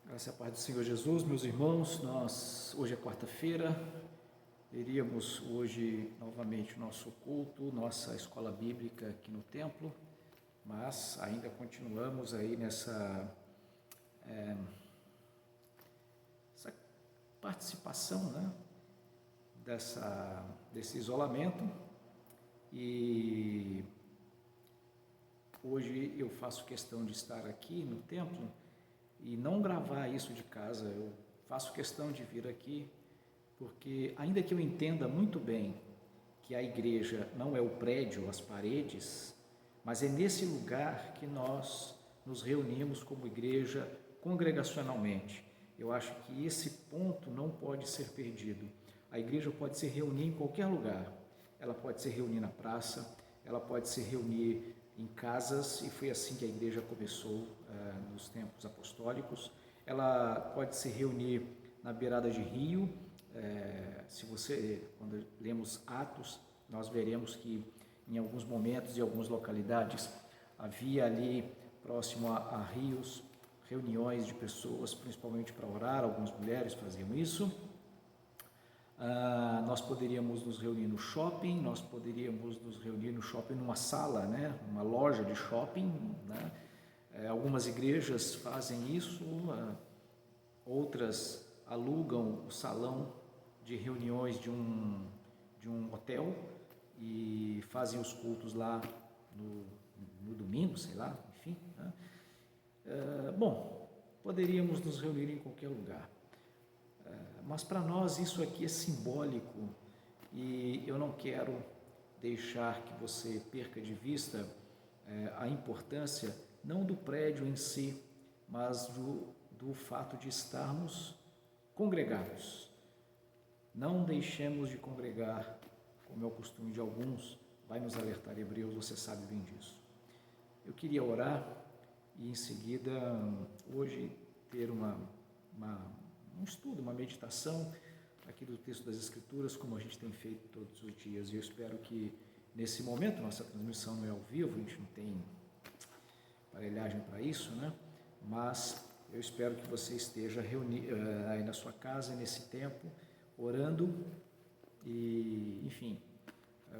Graça e a paz do Senhor Jesus, meus irmãos, hoje é quarta-feira, teríamos hoje novamente o nosso culto, nossa escola bíblica aqui no templo, mas ainda continuamos aí essa participação, né, desse isolamento, e hoje eu faço questão de estar aqui no templo e não gravar isso de casa. Eu faço questão de vir aqui, porque ainda que eu entenda muito bem que a igreja não é o prédio, as paredes, mas é nesse lugar que nós nos reunimos como igreja congregacionalmente. Eu acho que esse ponto não pode ser perdido. A igreja pode se reunir em qualquer lugar. Ela pode se reunir na praça, ela pode se reunir em casas, e foi assim que a igreja começou nos tempos apostólicos. Ela pode se reunir na beirada de rio. Quando lemos Atos, nós veremos que em alguns momentos e algumas localidades havia ali próximo a rios reuniões de pessoas, principalmente para orar. Algumas mulheres faziam isso. Nós poderíamos nos reunir no shopping, nós poderíamos nos reunir no shopping numa sala, né, uma loja de shopping, né? Algumas igrejas fazem isso, outras alugam o salão de reuniões de um hotel e fazem os cultos lá no domingo, sei lá, enfim, né? Poderíamos nos reunir em qualquer lugar. Mas para nós isso aqui é simbólico, e eu não quero deixar que você perca de vista a importância não do prédio em si, mas do fato de estarmos congregados. Não deixemos de congregar, como é o costume de alguns, vai nos alertar Hebreus, você sabe bem disso. Eu queria orar e em seguida hoje ter um estudo, uma meditação aqui do texto das Escrituras, como a gente tem feito todos os dias. E eu espero que nesse momento, nossa transmissão não é ao vivo, a gente não tem aparelhagem para isso, né? Mas eu espero que você esteja aí na sua casa nesse tempo, orando e, enfim,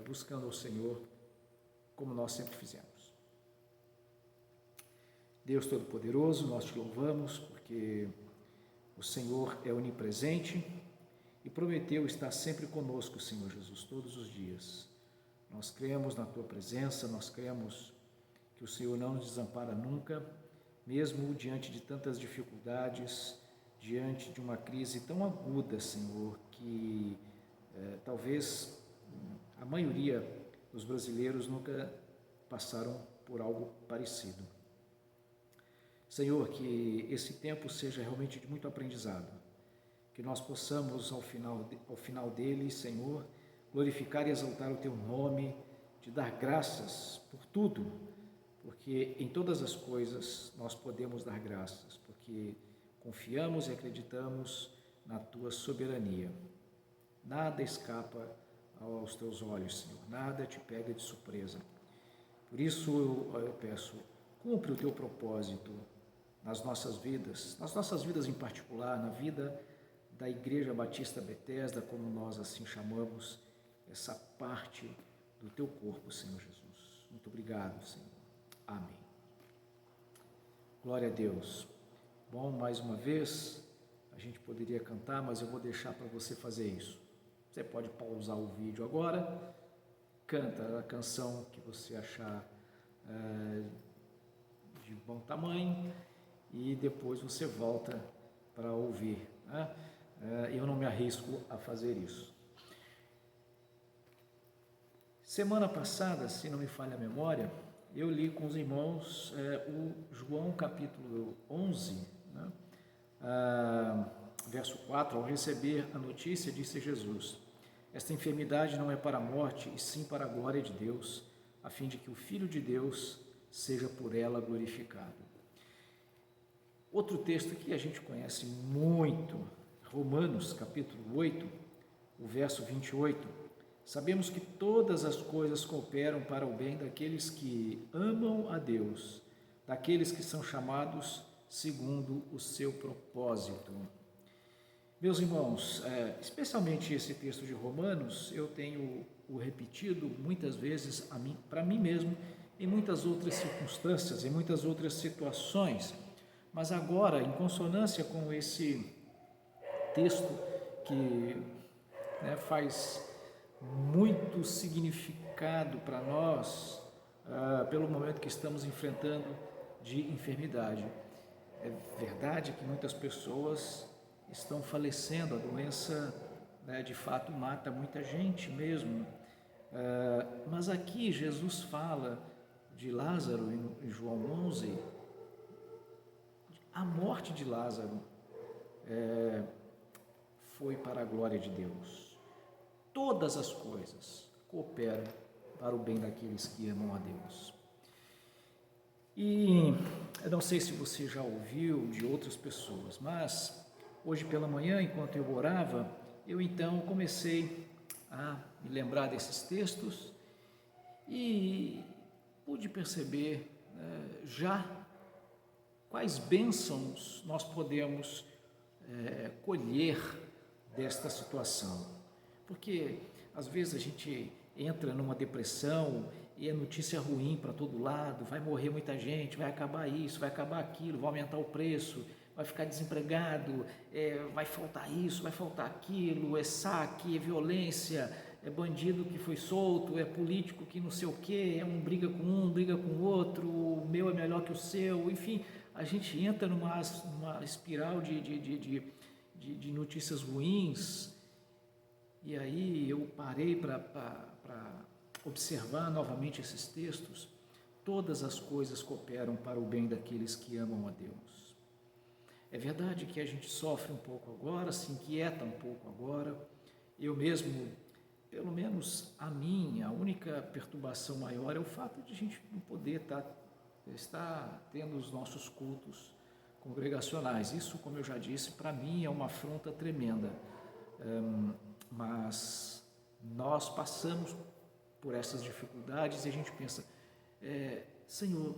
buscando ao Senhor, como nós sempre fizemos. Deus Todo-Poderoso, nós te louvamos porque o Senhor é onipresente e prometeu estar sempre conosco, Senhor Jesus, todos os dias. Nós cremos na Tua presença, nós cremos que o Senhor não nos desampara nunca, mesmo diante de tantas dificuldades, diante de uma crise tão aguda, Senhor, que talvez a maioria dos brasileiros nunca passaram por algo parecido. Senhor, que esse tempo seja realmente de muito aprendizado, que nós possamos ao final dele, Senhor, glorificar e exaltar o Teu nome, te dar graças por tudo, porque em todas as coisas nós podemos dar graças, porque confiamos e acreditamos na Tua soberania. Nada escapa aos Teus olhos, Senhor, nada te pega de surpresa. Por isso eu peço, cumpre o Teu propósito nas nossas vidas em particular, na vida da Igreja Batista Betesda, como nós assim chamamos, essa parte do Teu corpo, Senhor Jesus. Muito obrigado, Senhor. Amém. Glória a Deus. Bom, mais uma vez, a gente poderia cantar, mas eu vou deixar para você fazer isso. Você pode pausar o vídeo agora, canta a canção que você achar de bom tamanho, e depois você volta para ouvir, né? Eu não me arrisco a fazer isso. Semana passada, se não me falha a memória, eu li com os irmãos o João capítulo 11, né? Verso 4, ao receber a notícia, disse Jesus: esta enfermidade não é para a morte, e sim para a glória de Deus, a fim de que o Filho de Deus seja por ela glorificado. Outro texto que a gente conhece muito, Romanos capítulo 8, o verso 28, sabemos que todas as coisas cooperam para o bem daqueles que amam a Deus, daqueles que são chamados segundo o seu propósito. Meus irmãos, especialmente esse texto de Romanos, eu tenho o repetido muitas vezes para mim mesmo, em muitas outras circunstâncias, em muitas outras situações, mas agora, em consonância com esse texto que faz muito significado para nós, pelo momento que estamos enfrentando de enfermidade. É verdade que muitas pessoas estão falecendo, a doença de fato mata muita gente mesmo, mas aqui Jesus fala de Lázaro em João 11, a morte de Lázaro foi para a glória de Deus. Todas as coisas cooperam para o bem daqueles que amam a Deus. E eu não sei se você já ouviu de outras pessoas, mas hoje pela manhã, enquanto eu orava, eu então comecei a me lembrar desses textos e pude perceber já quais bênçãos nós podemos colher desta situação. Porque às vezes a gente entra numa depressão e é notícia ruim para todo lado, vai morrer muita gente, vai acabar isso, vai acabar aquilo, vai aumentar o preço, vai ficar desempregado, vai faltar isso, vai faltar aquilo, é saque, é violência, é bandido que foi solto, é político que não sei o quê, é um briga com um, briga com o outro, o meu é melhor que o seu, enfim, a gente entra numa espiral de notícias ruins. E aí eu parei para observar novamente esses textos. Todas as coisas cooperam para o bem daqueles que amam a Deus. É verdade que a gente sofre um pouco agora, se inquieta um pouco agora. Eu mesmo, pelo menos a única perturbação maior é o fato de a gente não poder estar tendo os nossos cultos congregacionais. Isso, como eu já disse, para mim é uma afronta tremenda. Mas nós passamos por essas dificuldades e a gente pensa, Senhor,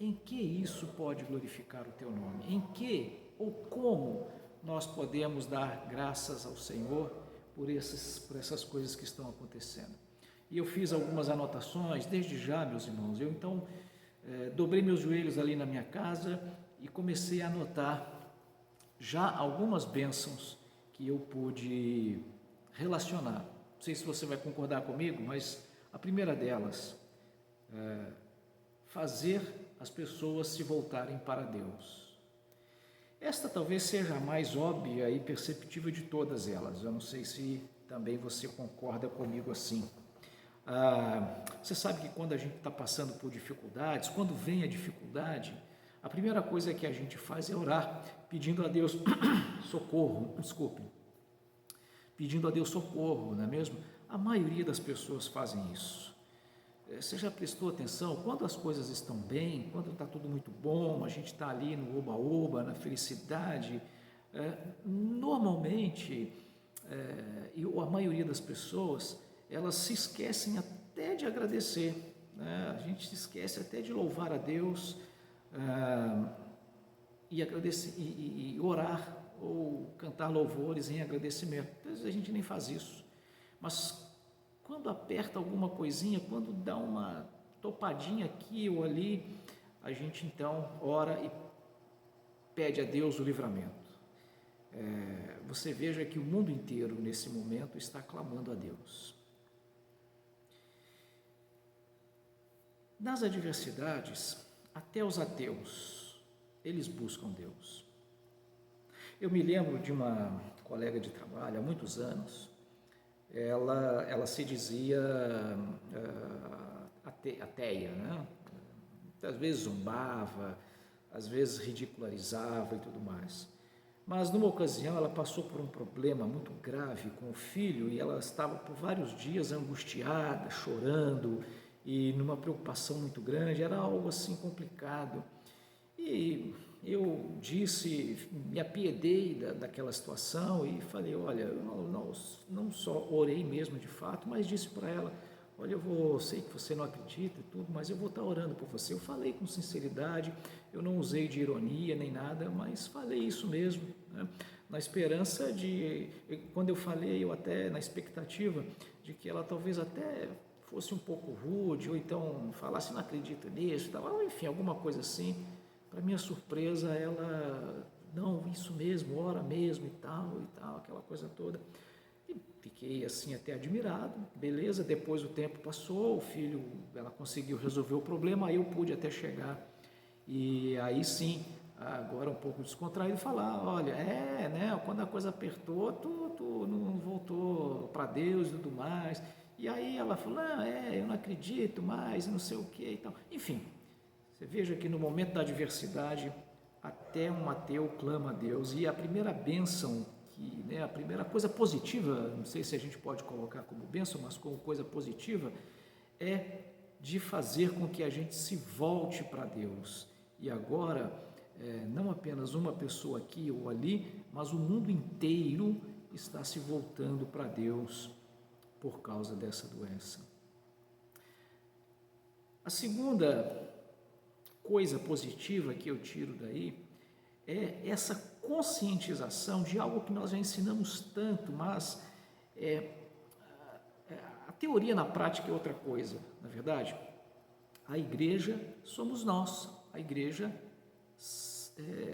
em que isso pode glorificar o Teu nome? Em que ou como nós podemos dar graças ao Senhor por essas coisas que estão acontecendo? E eu fiz algumas anotações, desde já, meus irmãos. Eu então dobrei meus joelhos ali na minha casa e comecei a anotar já algumas bênçãos que eu pude relacionar. Não sei se você vai concordar comigo, mas a primeira delas é fazer as pessoas se voltarem para Deus. Esta talvez seja a mais óbvia e perceptível de todas elas. Eu não sei se também você concorda comigo assim. Você sabe que quando a gente está passando por dificuldades, quando vem a dificuldade, a primeira coisa que a gente faz é orar, pedindo a Deus socorro, pedindo a Deus socorro, não é mesmo? A maioria das pessoas fazem isso. Você já prestou atenção? Quando as coisas estão bem, quando está tudo muito bom, a gente está ali no oba-oba, na felicidade, normalmente, a maioria das pessoas, elas se esquecem até de agradecer, né? A gente se esquece até de louvar a Deus e agradecer, e orar ou cantar louvores em agradecimento. Às vezes a gente nem faz isso, mas quando aperta alguma coisinha, quando dá uma topadinha aqui ou ali, a gente então ora e pede a Deus o livramento. Você veja que o mundo inteiro nesse momento está clamando a Deus. Nas adversidades, até os ateus, eles buscam Deus. Eu me lembro de uma colega de trabalho há muitos anos. Ela se dizia ateia, né? Às vezes zombava, às vezes ridicularizava e tudo mais. Mas numa ocasião ela passou por um problema muito grave com o filho e ela estava por vários dias angustiada, chorando e numa preocupação muito grande. Era algo assim complicado. E eu me apiedei daquela situação e falei, olha, eu não só orei mesmo de fato, mas disse para ela, olha, sei que você não acredita e tudo, mas eu vou estar orando por você. Eu falei com sinceridade, eu não usei de ironia nem nada, mas falei isso mesmo, né? Na esperança de, quando eu falei, eu até na expectativa de que ela talvez até fosse um pouco rude, ou então falasse, não acredito nisso, tal, enfim, alguma coisa assim. Para minha surpresa, ela, não, isso mesmo, ora mesmo e tal, aquela coisa toda. E fiquei assim até admirado, beleza, depois o tempo passou, o filho, ela conseguiu resolver o problema, aí eu pude até chegar, e aí sim, agora um pouco descontraído, falar, olha, né, quando a coisa apertou, tu não voltou para Deus e tudo mais, e aí ela falou, não, eu não acredito mais, não sei o que e tal, enfim, você veja que no momento da adversidade, até um ateu clama a Deus, e a primeira bênção, né, a primeira coisa positiva, não sei se a gente pode colocar como bênção, mas como coisa positiva, é de fazer com que a gente se volte para Deus. E agora, não apenas uma pessoa aqui ou ali, mas o mundo inteiro está se voltando para Deus por causa dessa doença. A segunda coisa positiva que eu tiro daí é essa conscientização de algo que nós já ensinamos tanto, mas a teoria na prática é outra coisa, na verdade. A igreja somos nós, a igreja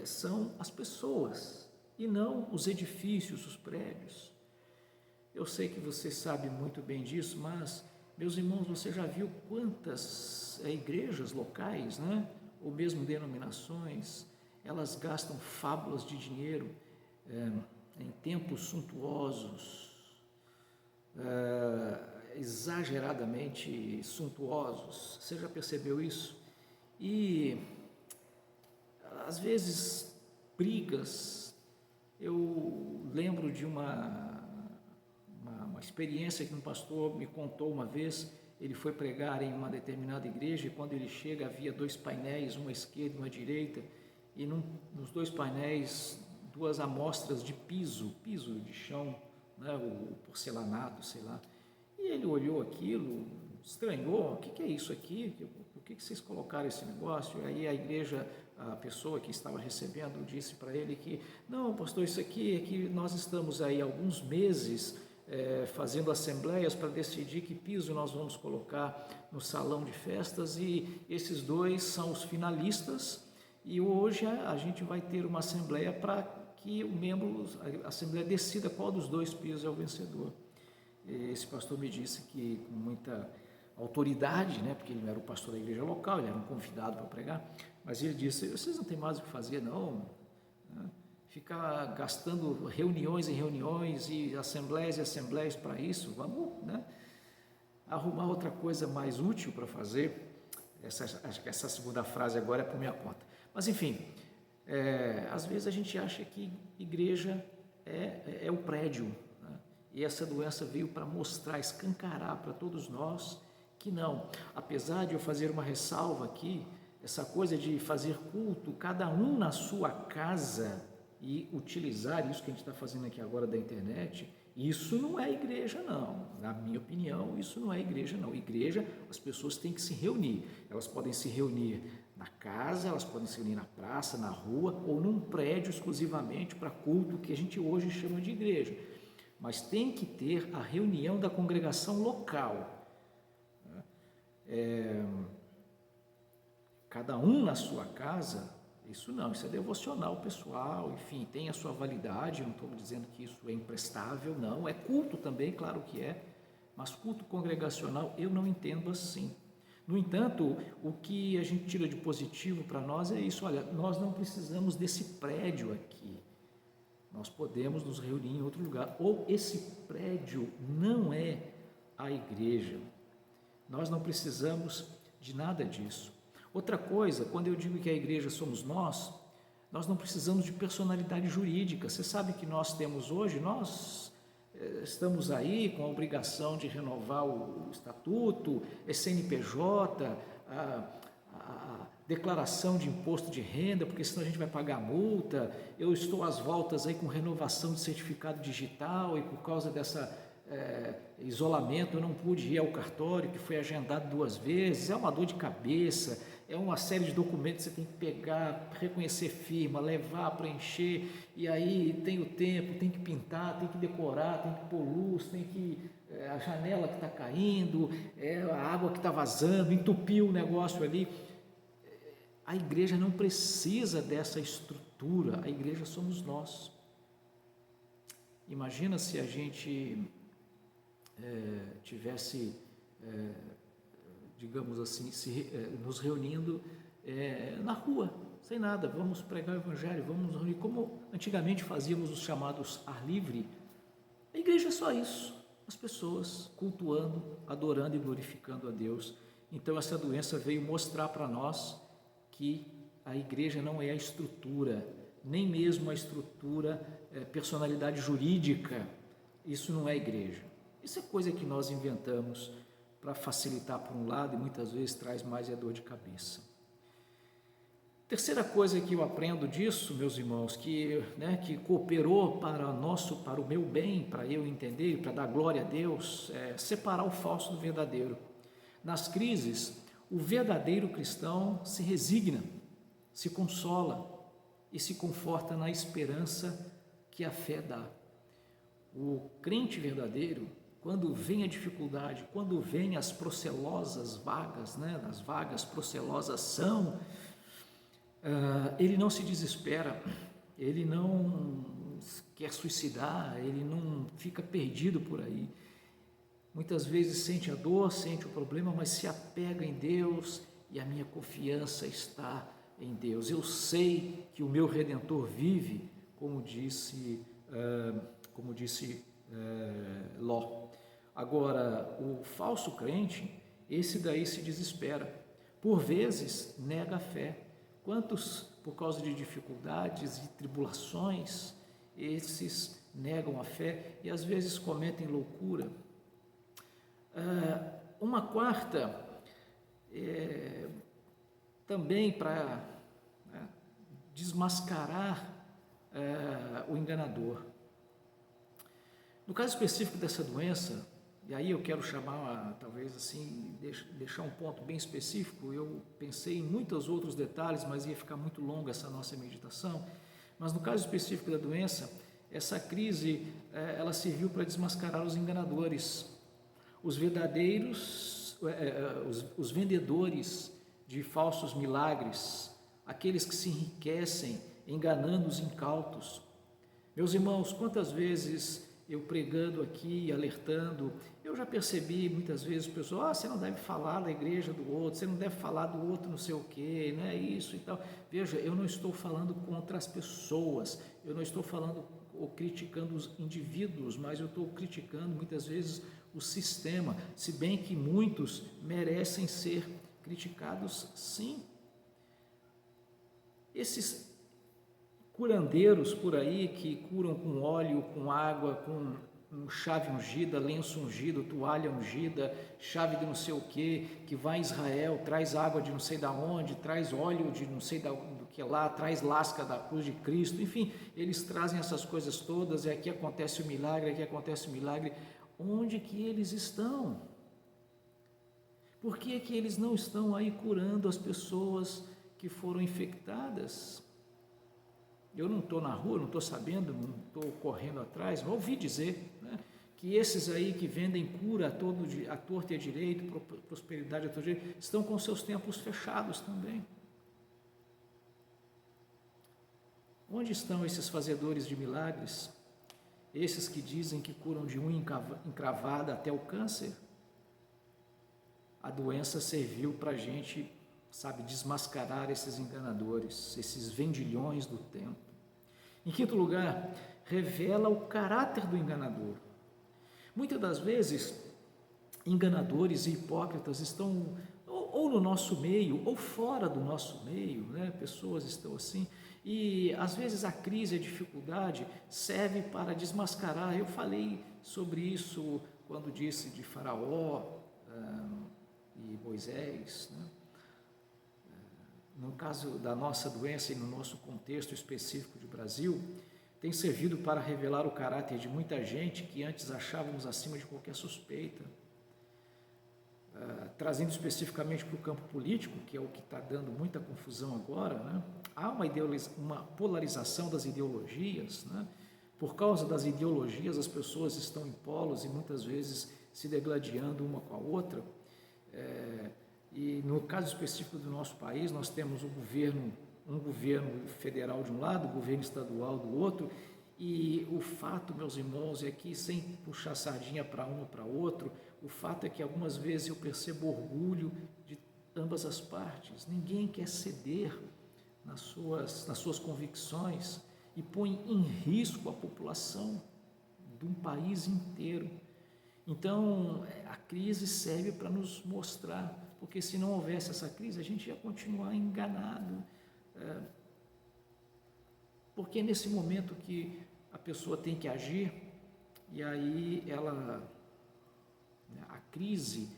são as pessoas e não os edifícios, os prédios. Eu sei que você sabe muito bem disso, mas, meus irmãos, você já viu quantas igrejas locais, né, ou mesmo denominações, elas gastam fábulas de dinheiro em templos suntuosos, exageradamente suntuosos. Você já percebeu isso? E às vezes brigas. Eu lembro de uma experiência que um pastor me contou uma vez. Ele foi pregar em uma determinada igreja e quando ele chega havia 2 painéis, uma à esquerda e uma à direita, e nos 2 painéis 2 amostras de piso de chão, né, o porcelanato, sei lá. E ele olhou aquilo, estranhou, o que é isso aqui? Por que vocês colocaram esse negócio? E aí a igreja, a pessoa que estava recebendo disse para ele que, não, pastor, isso aqui é que nós estamos aí alguns meses fazendo assembleias para decidir que piso nós vamos colocar no salão de festas e esses 2 são os finalistas e hoje a gente vai ter uma assembleia para que a assembleia decida qual dos 2 pisos é o vencedor. Esse pastor me disse que com muita autoridade, né, porque ele não era o pastor da igreja local, ele era um convidado para pregar, mas ele disse, vocês não têm mais o que fazer não, né? Ficar gastando reuniões e reuniões e assembleias para isso, vamos, né, arrumar outra coisa mais útil para fazer. Acho que essa segunda frase agora é por minha conta, mas enfim, às vezes a gente acha que igreja é o prédio, né? E essa doença veio para mostrar, escancarar para todos nós que não, apesar de eu fazer uma ressalva aqui, essa coisa de fazer culto, cada um na sua casa, e utilizar isso que a gente está fazendo aqui agora da internet, isso não é igreja não, na minha opinião, isso não é igreja não. Igreja, as pessoas têm que se reunir, elas podem se reunir na casa, elas podem se reunir na praça, na rua, ou num prédio exclusivamente para culto, que a gente hoje chama de igreja, mas tem que ter a reunião da congregação local, cada um na sua casa. Isso não, isso é devocional pessoal, enfim, tem a sua validade, eu não estou dizendo que isso é imprestável, não, é culto também, claro que é, mas culto congregacional eu não entendo assim. No entanto, o que a gente tira de positivo para nós é isso, olha, nós não precisamos desse prédio aqui, nós podemos nos reunir em outro lugar, ou esse prédio não é a igreja, nós não precisamos de nada disso. Outra coisa, quando eu digo que a igreja somos nós não precisamos de personalidade jurídica. Você sabe que nós temos hoje, nós estamos aí com a obrigação de renovar o estatuto, CNPJ, a declaração de imposto de renda, porque senão a gente vai pagar multa. Eu estou às voltas aí com renovação de certificado digital e por causa dessa isolamento, eu não pude ir ao cartório, que foi agendado 2 vezes, é uma dor de cabeça, é uma série de documentos que você tem que pegar, reconhecer firma, levar, preencher, e aí tem o tempo, tem que pintar, tem que decorar, tem que pôr luz, tem que a janela que está caindo, a água que está vazando, entupiu o negócio ali. A igreja não precisa dessa estrutura, a igreja somos nós. Imagina se a gente tivesse, digamos assim, nos reunindo na rua, sem nada, vamos pregar o evangelho, vamos nos reunir, como antigamente fazíamos os chamados ar livre. A igreja é só isso, as pessoas cultuando, adorando e glorificando a Deus. Então essa doença veio mostrar para nós que a igreja não é a estrutura, nem mesmo a estrutura, personalidade jurídica. Isso não é igreja. Isso é coisa que nós inventamos para facilitar por um lado e muitas vezes traz mais a dor de cabeça. Terceira coisa que eu aprendo disso, meus irmãos, que cooperou para o meu bem, para eu entender, para dar glória a Deus, é separar o falso do verdadeiro. Nas crises, o verdadeiro cristão se resigna, se consola e se conforta na esperança que a fé dá. O crente verdadeiro, quando vem a dificuldade, quando vem as procelosas vagas, as vagas procelosas são, ele não se desespera, ele não quer suicidar, ele não fica perdido por aí. Muitas vezes sente a dor, sente o problema, mas se apega em Deus e a minha confiança está em Deus. Eu sei que o meu Redentor vive, como disse Ló. Agora, o falso crente, esse daí se desespera. Por vezes, nega a fé. Quantos, por causa de dificuldades e tribulações, esses negam a fé e às vezes cometem loucura. Uma quarta, também para desmascarar o enganador. No caso específico dessa doença, e aí eu quero chamar, talvez assim, deixar um ponto bem específico, eu pensei em muitos outros detalhes, mas ia ficar muito longa essa nossa meditação, mas no caso específico da doença, essa crise, ela serviu para desmascarar os enganadores, os verdadeiros, os vendedores de falsos milagres, aqueles que se enriquecem enganando os incautos. Meus irmãos, quantas vezes eu pregando aqui, alertando, eu já percebi muitas vezes pessoas, você não deve falar da igreja do outro, você não deve falar do outro não sei o quê, não é isso e tal. Veja, eu não estou falando contra as pessoas, eu não estou falando ou criticando os indivíduos, mas eu estou criticando muitas vezes o sistema, se bem que muitos merecem ser criticados, sim. Esses curandeiros por aí que curam com óleo, com água, com chave ungida, lenço ungido, toalha ungida, chave de não sei o que vai em Israel, traz água de não sei da onde, traz óleo de não sei do que lá, traz lasca da cruz de Cristo, enfim, eles trazem essas coisas todas e aqui acontece o milagre, aqui acontece o milagre. Onde que eles estão? Por que que eles não estão aí curando as pessoas que foram infectadas? Eu não estou na rua, não estou sabendo, não estou correndo atrás, mas ouvi dizer que esses aí que vendem cura a torto e a direito, prosperidade a torto e direito, estão com seus templos fechados também. Onde estão esses fazedores de milagres? Esses que dizem que curam de unha encravada até o câncer? A doença serviu para a gente, desmascarar esses enganadores, esses vendilhões do tempo. Em quinto lugar, revela o caráter do enganador. Muitas das vezes, enganadores e hipócritas estão ou no nosso meio, ou fora do nosso meio, pessoas estão assim, e às vezes a crise, a dificuldade serve para desmascarar. Eu falei sobre isso quando disse de Faraó e Moisés, No caso da nossa doença e no nosso contexto específico de Brasil, tem servido para revelar o caráter de muita gente que antes achávamos acima de qualquer suspeita. Trazendo especificamente para o campo político, que é o que está dando muita confusão agora, né? Há uma polarização das ideologias, né? Por causa das ideologias, as pessoas estão em polos e muitas vezes se degladiando uma com a outra. E no caso específico do nosso país, nós temos um governo federal de um lado, um governo estadual do outro, e o fato, meus irmãos, é que, sem puxar sardinha para um ou para outro, o fato é que algumas vezes eu percebo orgulho de ambas as partes. Ninguém quer ceder nas suas convicções e põe em risco a população de um país inteiro. Então, a crise serve para nos mostrar, porque se não houvesse essa crise, a gente ia continuar enganado. Porque é nesse momento que a pessoa tem que agir, e aí a crise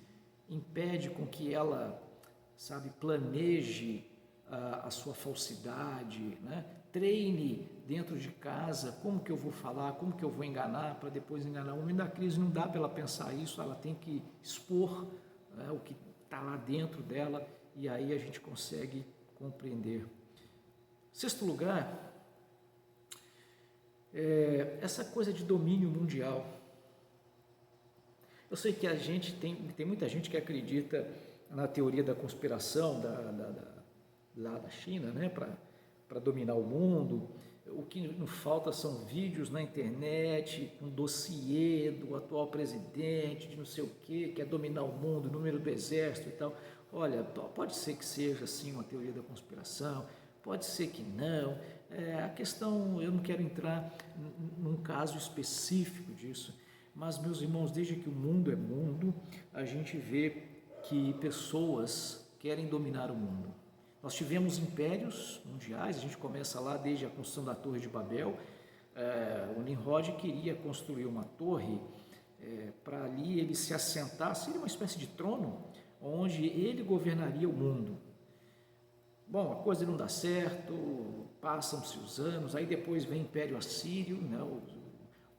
impede com que ela, planeje a sua falsidade, né? Treine dentro de casa como que eu vou falar, como que eu vou enganar para depois enganar. No momento da crise não dá para ela pensar isso, ela tem que expor, né, o que está lá dentro dela, e aí a gente consegue compreender. Sexto lugar, essa coisa de domínio mundial. Eu sei que a gente tem muita gente que acredita na teoria da conspiração lá da China, né, para dominar o mundo. O que nos falta são vídeos na internet, um dossiê do atual presidente, de não sei o que quer dominar o mundo, o número do exército e tal. Olha, pode ser que seja assim uma teoria da conspiração, pode ser que não. A questão, eu não quero entrar num caso específico disso, mas, meus irmãos, desde que o mundo é mundo, a gente vê que pessoas querem dominar o mundo. Nós tivemos impérios mundiais, a gente começa lá desde a construção da Torre de Babel. O Nimrod queria construir uma torre para ali ele se assentar, seria uma espécie de trono, onde ele governaria o mundo. Bom, a coisa não dá certo, passam-se os anos, aí depois vem o Império Assírio, né?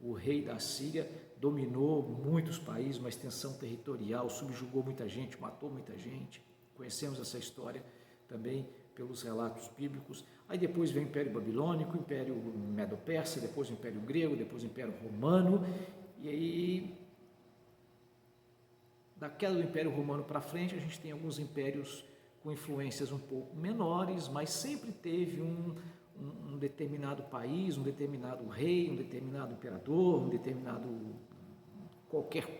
O rei da Síria dominou muitos países, uma extensão territorial, subjugou muita gente, matou muita gente. Conhecemos essa história também pelos relatos bíblicos. Aí depois vem o Império Babilônico, o Império Medo-Persa, depois o Império Grego, depois o Império Romano, e aí, da queda do Império Romano para frente, a gente tem alguns impérios com influências um pouco menores, mas sempre teve um determinado país, um determinado rei, um determinado imperador, um determinado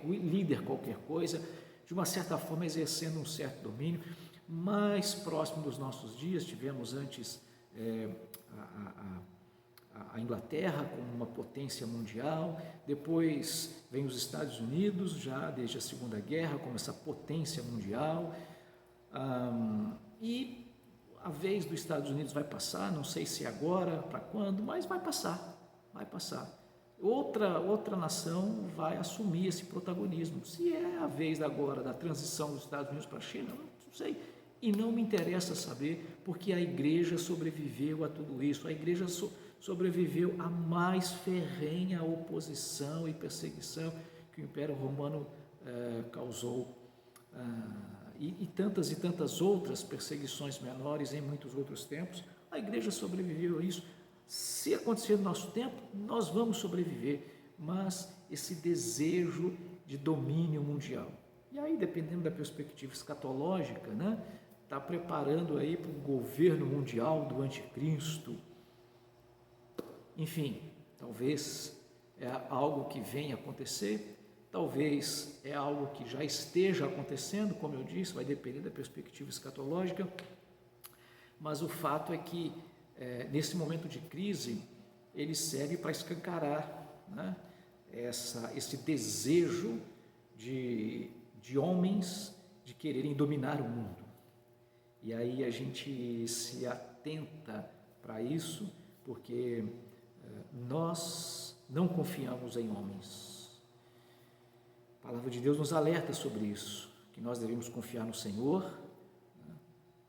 líder, qualquer coisa, de uma certa forma exercendo um certo domínio. Mais próximo dos nossos dias, tivemos antes a Inglaterra como uma potência mundial, depois vem os Estados Unidos, já desde a Segunda Guerra, como essa potência mundial, e a vez dos Estados Unidos vai passar, não sei se agora, para quando, mas vai passar. Outra nação vai assumir esse protagonismo. Se é a vez agora da transição dos Estados Unidos para a China, não sei, e não me interessa saber, porque a igreja sobreviveu a tudo isso, a igreja sobreviveu à mais ferrenha oposição e perseguição que o Império Romano causou, e tantas outras perseguições menores em muitos outros tempos. A igreja sobreviveu a isso. Se acontecer no nosso tempo, nós vamos sobreviver, mas esse desejo de domínio mundial. E aí, dependendo da perspectiva escatológica, né, está preparando aí para um governo mundial do anticristo. Enfim, talvez é algo que venha acontecer, talvez é algo que já esteja acontecendo, como eu disse, vai depender da perspectiva escatológica, mas o fato é que nesse momento de crise, ele serve para escancarar, né, esse desejo de homens de quererem dominar o mundo. E aí a gente se atenta para isso, porque nós não confiamos em homens. A palavra de Deus nos alerta sobre isso, que nós devemos confiar no Senhor.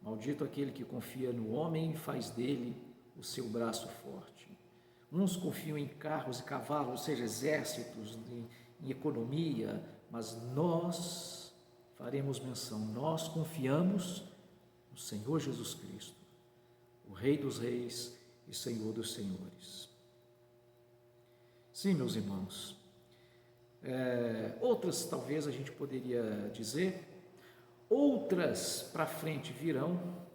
Maldito aquele que confia no homem e faz dele o seu braço forte. Uns confiam em carros e cavalos, ou seja, exércitos, em economia, mas nós faremos menção, nós confiamos no Senhor Jesus Cristo, o Rei dos Reis e Senhor dos Senhores. Sim, meus irmãos, outras talvez a gente poderia dizer, outras para frente virão.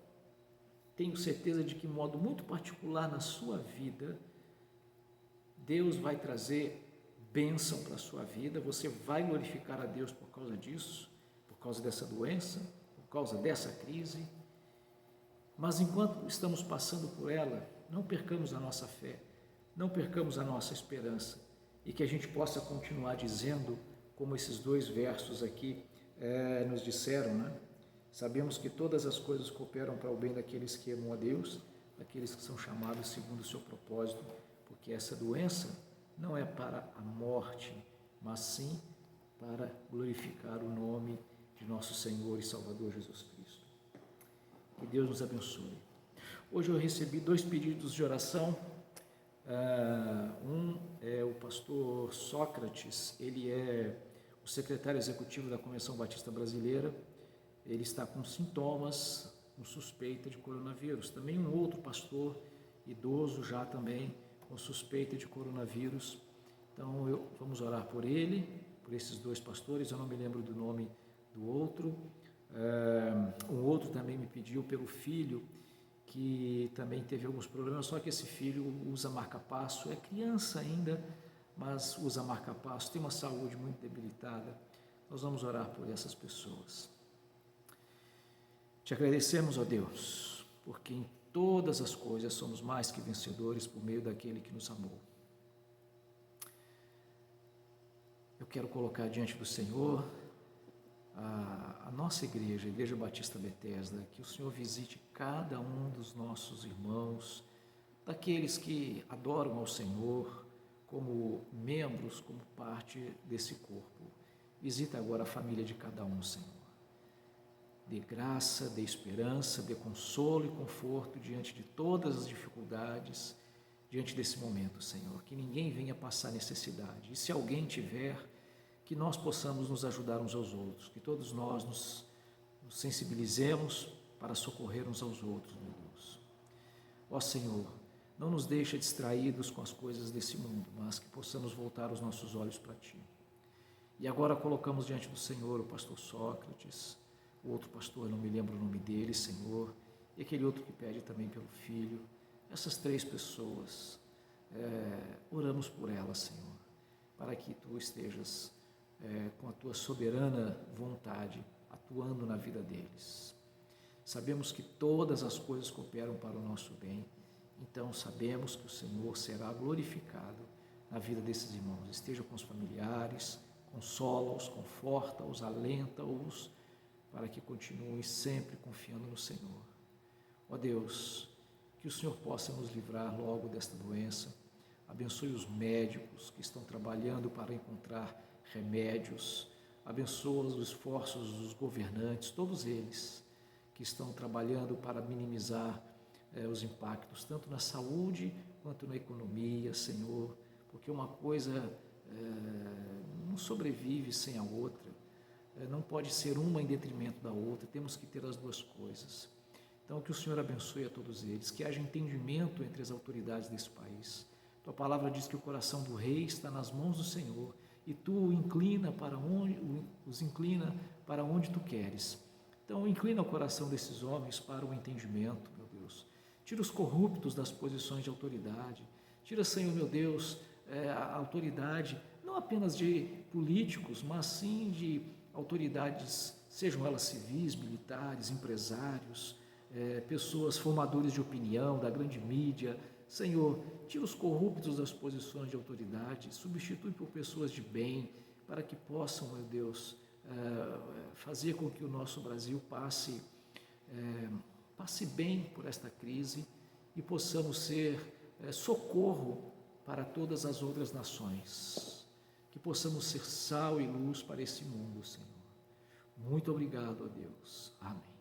Tenho certeza de que, de modo muito particular na sua vida, Deus vai trazer bênção para a sua vida, você vai glorificar a Deus por causa disso, por causa dessa doença, por causa dessa crise. Mas enquanto estamos passando por ela, não percamos a nossa fé, não percamos a nossa esperança, e que a gente possa continuar dizendo, como esses 2 versos aqui nos disseram, né? Sabemos que todas as coisas cooperam para o bem daqueles que amam a Deus, daqueles que são chamados segundo o seu propósito, porque essa doença não é para a morte, mas sim para glorificar o nome de nosso Senhor e Salvador Jesus Cristo. Que Deus nos abençoe. Hoje eu recebi 2 pedidos de oração. Um é o pastor Sócrates, ele é o secretário executivo da Convenção Batista Brasileira. Ele está com sintomas, com suspeita de coronavírus. Também um outro pastor idoso já também com suspeita de coronavírus. Então vamos orar por ele, por esses 2 pastores. Eu não me lembro do nome do outro. Um outro também me pediu pelo filho, que também teve alguns problemas, só que esse filho usa marca-passo, é criança ainda, mas usa marca-passo, tem uma saúde muito debilitada. Nós vamos orar por essas pessoas. Te agradecemos, ó Deus, porque em todas as coisas somos mais que vencedores por meio daquele que nos amou. Eu quero colocar diante do Senhor a nossa igreja, a Igreja Batista Betesda, que o Senhor visite cada um dos nossos irmãos, daqueles que adoram ao Senhor como membros, como parte desse corpo. Visita agora a família de cada um, Senhor. Dê graça, dê esperança, dê consolo e conforto diante de todas as dificuldades, diante desse momento, Senhor. Que ninguém venha passar necessidade. E se alguém tiver, que nós possamos nos ajudar uns aos outros, que todos nós nos sensibilizemos para socorrer uns aos outros, meu Deus. Ó Senhor, não nos deixa distraídos com as coisas desse mundo, mas que possamos voltar os nossos olhos para Ti. E agora colocamos diante do Senhor o pastor Sócrates, o outro pastor, não me lembro o nome dele, Senhor, e aquele outro que pede também pelo filho. Essas 3 pessoas, oramos por elas, Senhor, para que Tu estejas com a Tua soberana vontade atuando na vida deles. Sabemos que todas as coisas cooperam para o nosso bem, então sabemos que o Senhor será glorificado na vida desses irmãos. Esteja com os familiares, consola-os, conforta-os, alenta-os, para que continuem sempre confiando no Senhor. Ó Deus, que o Senhor possa nos livrar logo desta doença. Abençoe os médicos que estão trabalhando para encontrar remédios. Abençoa os esforços dos governantes, todos eles que estão trabalhando para minimizar os impactos, tanto na saúde quanto na economia, Senhor, porque uma coisa não sobrevive sem a outra, não pode ser uma em detrimento da outra, temos que ter as 2 coisas. Então, que o Senhor abençoe a todos eles, que haja entendimento entre as autoridades desse país. Tua palavra diz que o coração do rei está nas mãos do Senhor, e Tu os inclina para onde Tu queres. Então, inclina o coração desses homens para o entendimento, meu Deus. Tira os corruptos das posições de autoridade. Tira, Senhor, meu Deus, a autoridade, não apenas de políticos, mas sim de autoridades, sejam elas civis, militares, empresários, pessoas formadores de opinião, da grande mídia. Senhor, tira os corruptos das posições de autoridade, substitui por pessoas de bem, para que possam, meu Deus, fazer com que o nosso Brasil passe bem por esta crise e possamos ser socorro para todas as outras nações, que possamos ser sal e luz para esse mundo, Senhor. Muito obrigado, ó Deus. Amém.